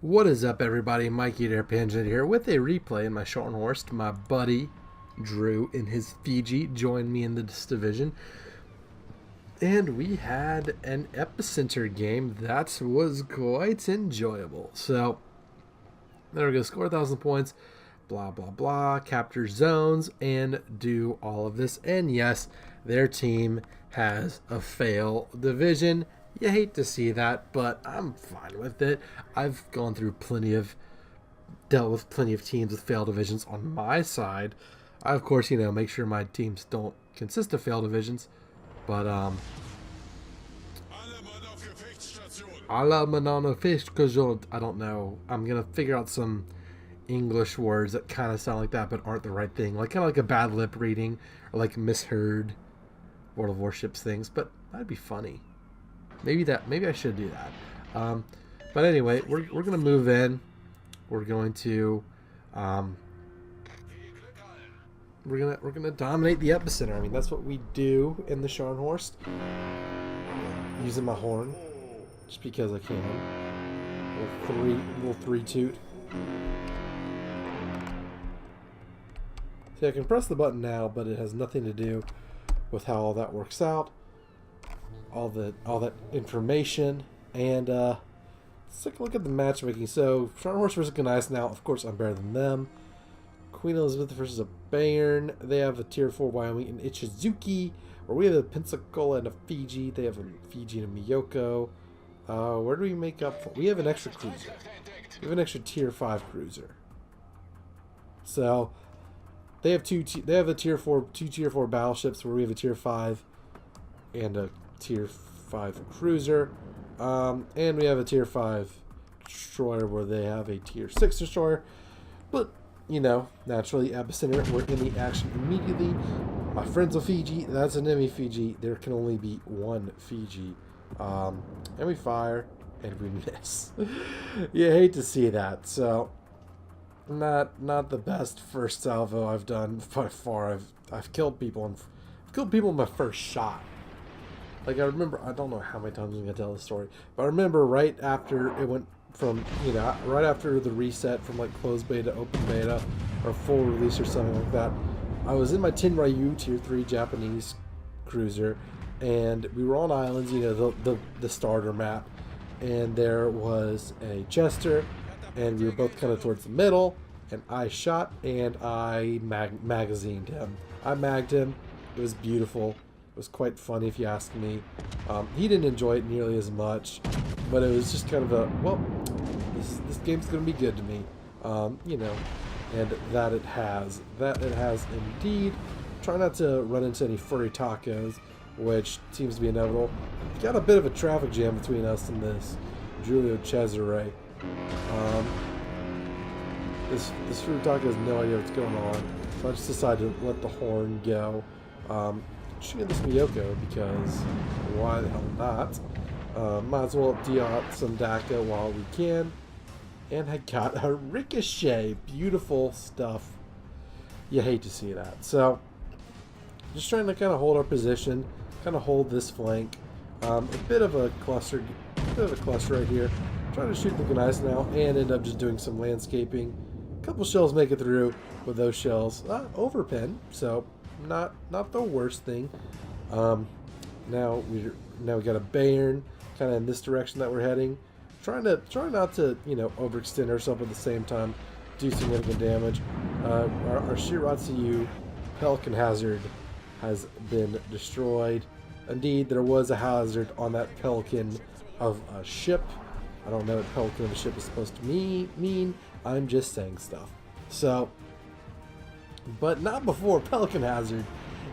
What is up, everybody? Mikey there, Panzernator here with a replay in my Scharnhorst. My buddy Drew in his Fiji joined me in this division, and we had an epicenter game that was quite enjoyable. So there we go, score 1,000 points, blah blah blah, capture zones, and do all of this. And yes, their team has a fail division. You hate to see that, but I'm fine with it. I've dealt with plenty of teams with failed divisions on my side. I, of course, make sure my teams don't consist of failed divisions. But, Alle Mann auf Gefechtsstation. I don't know. I'm going to figure out some English words that kind of sound like that, but aren't the right thing. Like, kind of like a bad lip reading, or like misheard World of Warships things, but that'd be funny. Maybe I should do that. But anyway, we're gonna move in. We're going to we're gonna dominate the epicenter. I mean, that's what we do in the Scharnhorst. Using my horn, just because I can. Little three toot. See, I can press the button now, but it has nothing to do with how all that works out. All that information, and let's take a look at the matchmaking. So Scharnhorst versus Gneiss. Now, of course, I'm better than them. Queen Elizabeth versus a Bayern. They have a tier 4 Wyoming and Ichizuki, where we have a Pensacola and a Fiji. They have a Fiji and a Miyoko. Where do we make up for? We have an extra cruiser. We have an extra tier 5 cruiser. So they have two a tier 4 battleships, where we have a tier 5 and a tier 5 cruiser, and we have a tier 5 destroyer, where they have a tier 6 destroyer. But naturally, epicenter, we're in the action immediately. My friends of Fiji, that's an enemy Fiji. There can only be one Fiji, and we fire and we miss. You hate to see that. So not the best first salvo I've done by far. I've killed people in my first shot. Like, I remember, I don't know how many times I'm going to tell this story, but I remember right after it went from, right after the reset from, like, closed beta, open beta, or full release or something like that, I was in my Tenryu tier 3 Japanese cruiser, and we were on islands, the starter map, and there was a Chester, and we were both kind of towards the middle, and I shot, and I magazined him. I magged him. It was beautiful. It was quite funny, if you ask me. He didn't enjoy it nearly as much, but it was just kind of a, well, this game's going to be good to me, and that it has indeed. Try not to run into any furry tacos, which seems to be inevitable. Got a bit of a traffic jam between us and this Giulio Cesare. This furry taco has no idea what's going on, so I just decided to let the horn go. Shooting this Miyoko, because why the hell not? Might as well deal out some DACA while we can. And I got a ricochet. Beautiful stuff. You hate to see that. So, just trying to kind of hold our position, kind of hold this flank. A bit of a cluster right here. Trying to shoot the Gneiss now, and end up just doing some landscaping. A couple shells make it through with those shells. Overpen, so not the worst thing. Now we got a Bayern kind of in this direction that we're heading. Trying not to overextend ourselves at the same time, do significant damage. Our Shiratsu Pelican hazard has been destroyed. Indeed, there was a hazard on that Pelican of a ship. I don't know what Pelican of a ship is supposed to mean. I'm just saying stuff. So, but not before Pelican hazard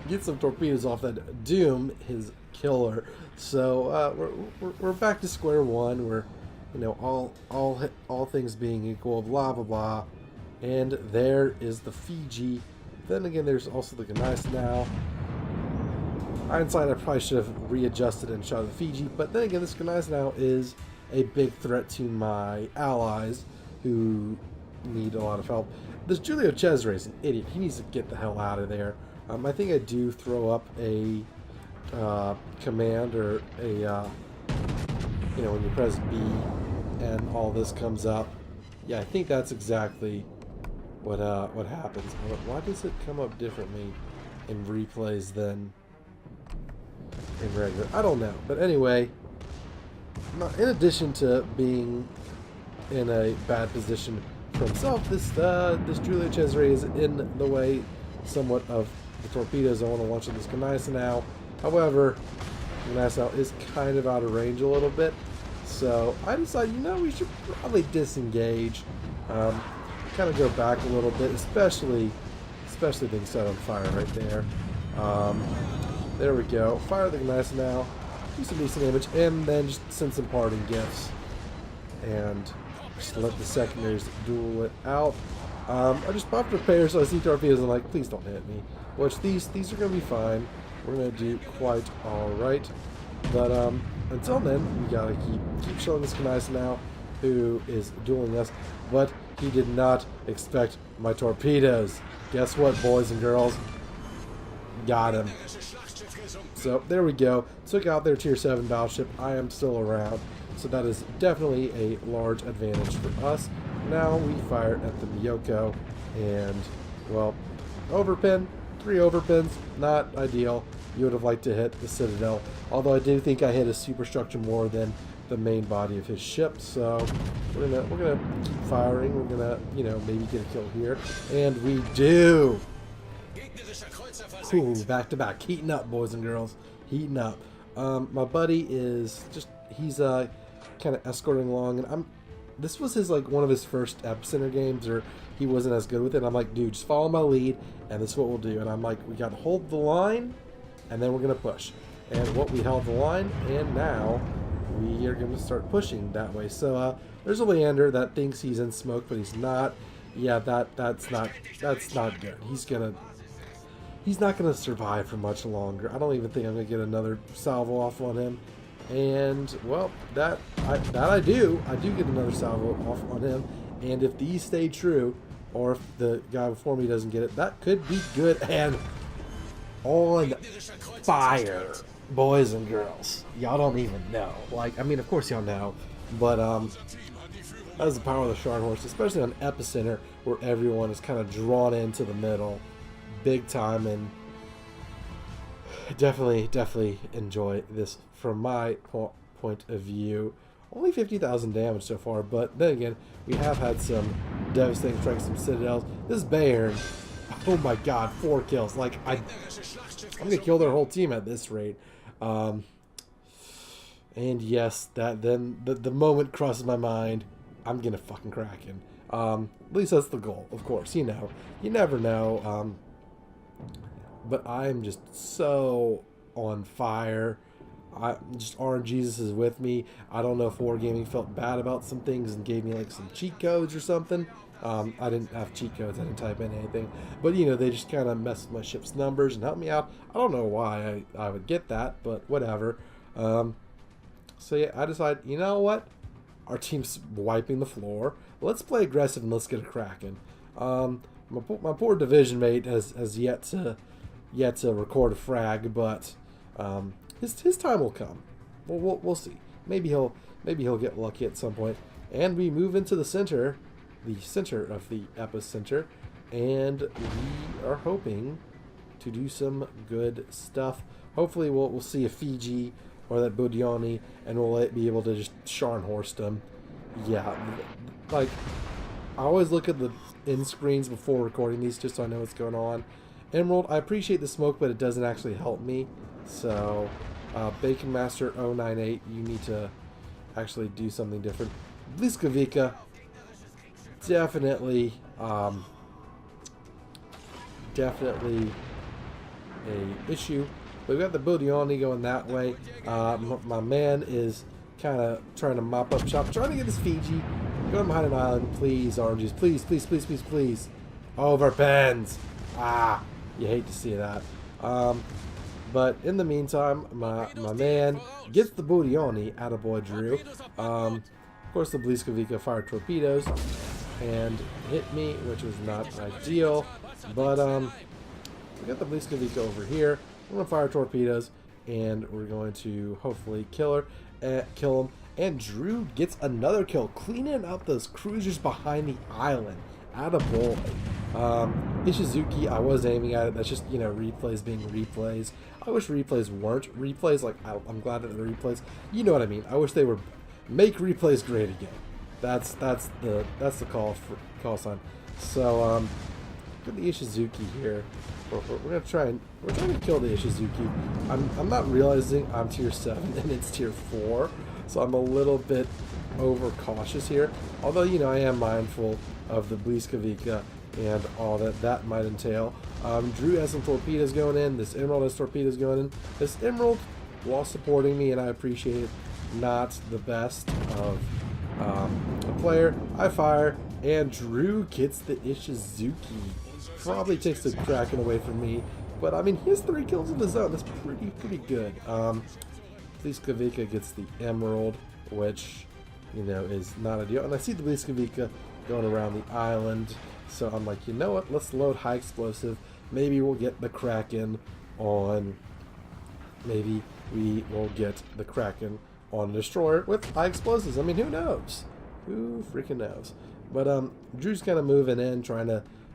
gets some torpedoes off that Doom, his killer. So we're back to square one. We're all things being equal, blah blah blah. And there is the Fiji. Then again, there's also the Gneiss now. Hindsight, I probably should have readjusted and shot the Fiji, but then again, this Gneiss now is a big threat to my allies, who need a lot of help. This Giulio Cesare is an idiot. He needs to get the hell out of there. I think I do throw up a command, or a when you press B and all this comes up. Yeah, I think that's exactly what happens. Why does it come up differently in replays than in regular? I don't know. But anyway, in addition to being in a bad position for himself, this Julia Cesare is in the way somewhat of the torpedoes I want to launch at this Gneisenau now. However, Gneisenau is kind of out of range a little bit, so I decided, we should probably disengage, kind of go back a little bit, especially being set on fire right there. There we go. Fire the Gneisenau, do some decent damage, and then just send some parting gifts, and just let the secondaries duel it out. I just popped repairs, so I see torpedoes and I'm like, please don't hit me. Which these are going to be fine. We're going to do quite alright. But until then, we got to keep showing this Gneisenau, who is dueling us. But he did not expect my torpedoes. Guess what, boys and girls? Got him. So there we go. Took out their Tier 7 battleship. I am still around. So that is definitely a large advantage for us. Now we fire at the Miyoko, and, well, overpin, 3 overpins, not ideal. You would have liked to hit the Citadel, although I do think I hit a superstructure more than the main body of his ship. So we're gonna keep firing. We're gonna, maybe get a kill here, and we do. Ooh, back to back, heating up, boys and girls, heating up. My buddy is he's kind of escorting along, and this was one of his first Epicenter games, or he wasn't as good with it. And I'm like, dude, just follow my lead, and this is what we'll do. And I'm like, we got to hold the line, and then we're going to push. And we held the line, and now we are going to start pushing that way. So there's a Leander that thinks he's in smoke, but he's not. Yeah, that's not good. He's not gonna survive for much longer. I don't even think I'm gonna get another salvo off on him. And, well, that I do get another salvo off on him. And if these stay true, or if the guy before me doesn't get it, that could be good. And on fire, boys and girls. Y'all don't even know. Of course y'all know, but that's the power of the Scharnhorst, especially on Epicenter, where everyone is kind of drawn into the middle, big time. And definitely enjoy this from my point of view. Only 50,000 damage so far, but then again, we have had some devastating strikes from Citadels. This Bayern, oh my god, 4 kills. I'm gonna kill their whole team at this rate. And yes, then the moment crosses my mind, I'm gonna fucking crack him. At least that's the goal, of course. You never know. But I'm just so on fire. RNGesus is with me. I don't know if Wargaming felt bad about some things and gave me some cheat codes or something. I didn't have cheat codes. I didn't type in anything. But they just kind of messed with my ship's numbers and helped me out. I don't know why I would get that, but whatever. So yeah, I decided, you know what? Our team's wiping the floor. Let's play aggressive and let's get a cracking. My poor division mate has yet to record a frag, but his time will come. We'll see. Maybe he'll get lucky at some point. And we move into the center of the epicenter, and we are hoping to do some good stuff. Hopefully we'll see a Fiji or that Bodiani, and we'll be able to just Scharnhorst them. Yeah, I always look at the end screens before recording these just so I know what's going on. Emerald, I appreciate the smoke, but it doesn't actually help me. So, Bacon Master 098, you need to actually do something different. Bliskovica, definitely a issue. We've got the Bodiani going that way. My man is kind of trying to mop up shop, trying to get this Fiji. Going behind an island, please, oranges, please. Overpens. You hate to see that. But in the meantime, my man gets the Bodiani, attaboy Drew. Of course, the Bliskovica fired torpedoes and hit me, which was not ideal. But we got the Bliskovica over here. We're gonna fire torpedoes, and we're going to hopefully kill him. And Drew gets another kill, cleaning out those cruisers behind the island. Attaboy. Ishizuki, I was aiming at it. That's just, you know, replays being replays. I wish replays weren't replays. Like, I'm glad that they're replays. You know what I mean. I wish they were make replays great again. That's the call sign. So, look at the Ishizuki here. We're trying to kill the Ishizuki. I'm not realizing I'm tier 7 and it's tier 4, so I'm a little bit overcautious here. Although, you know, I am mindful of the Bliskavika and all that might entail. Drew has some torpedoes going in. This Emerald has torpedoes going in. This Emerald, while supporting me, and I appreciate it, not the best of a player. I fire, and Drew gets the Ishizuki. Probably takes the Kraken away from me, but I mean, he has 3 kills in the zone. That's pretty good. Bliskavika gets the Emerald, which, you know, is not ideal. And I see the Bliskavika going around the island, so I'm like, you know what? Let's load high explosive. Maybe we'll get the Kraken on. Maybe we will get the Kraken on a destroyer with high explosives. I mean, who knows? Who freaking knows? But Drew's kind of moving in,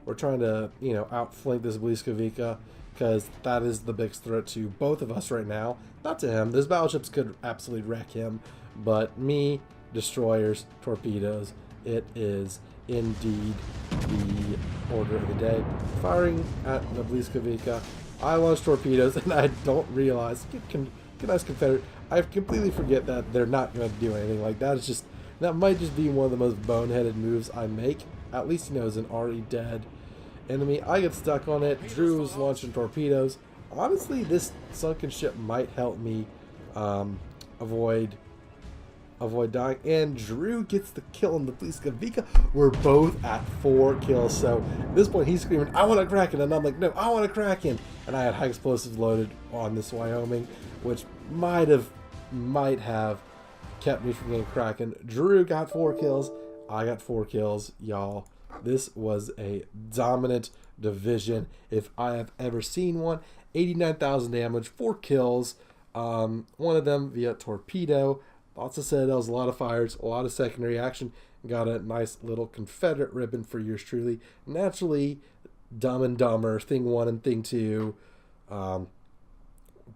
we're trying to, you know, outflank this Bliskavika, because that is the biggest threat to both of us right now. Not to him. Those battleships could absolutely wreck him, but me, destroyers, torpedoes, it is indeed the order of the day. Firing at the Bliskavika, I launch torpedoes, and I don't realize, nice Confederate, I completely forget that they're not going to do anything. Like, that might just be one of the most boneheaded moves I make. At least, you know, as an already dead enemy, I get stuck on it. Drew's launching torpedoes. Honestly, this sunken ship might help me avoid dying. And Drew gets the kill on the Bliskavika. We're both at 4 kills. So at this point, he's screaming, "I want a Kraken," and I'm like, "No, I want a Kraken." And I had high explosives loaded on this Wyoming, which might have kept me from getting Kraken. Drew got 4 kills. I got 4 kills, y'all. This was a dominant division if I have ever seen one. 89,000 damage, 4 kills. One of them via torpedo. Lots of citadels, a lot of fires, a lot of secondary action. Got a nice little Confederate ribbon for yours truly. Naturally, Dumb and Dumber, Thing 1 and Thing 2.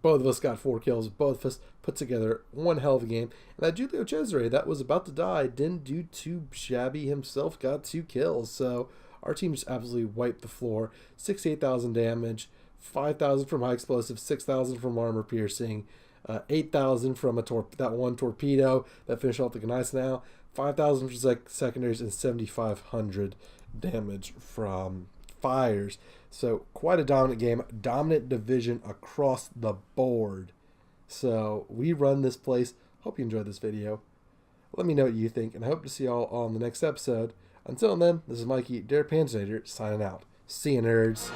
Both of us got 4 kills. Both of us put together one hell of a game. And that Julio Cesare that was about to die didn't do too shabby himself. Got 2 kills. So our team just absolutely wiped the floor. 68,000 damage. 5,000 from high explosive. 6,000 from armor piercing. 8,000 from that one torpedo that finished off the Gneisenau. 5,000 from secondaries. And 7,500 damage from fires. So quite a dominant game, dominant division across the board. So we run this place. Hope you enjoyed this video. Let me know what you think, and I hope to see y'all on the next episode. Until then, this is Mikey, Panzernator, signing out. See you, nerds.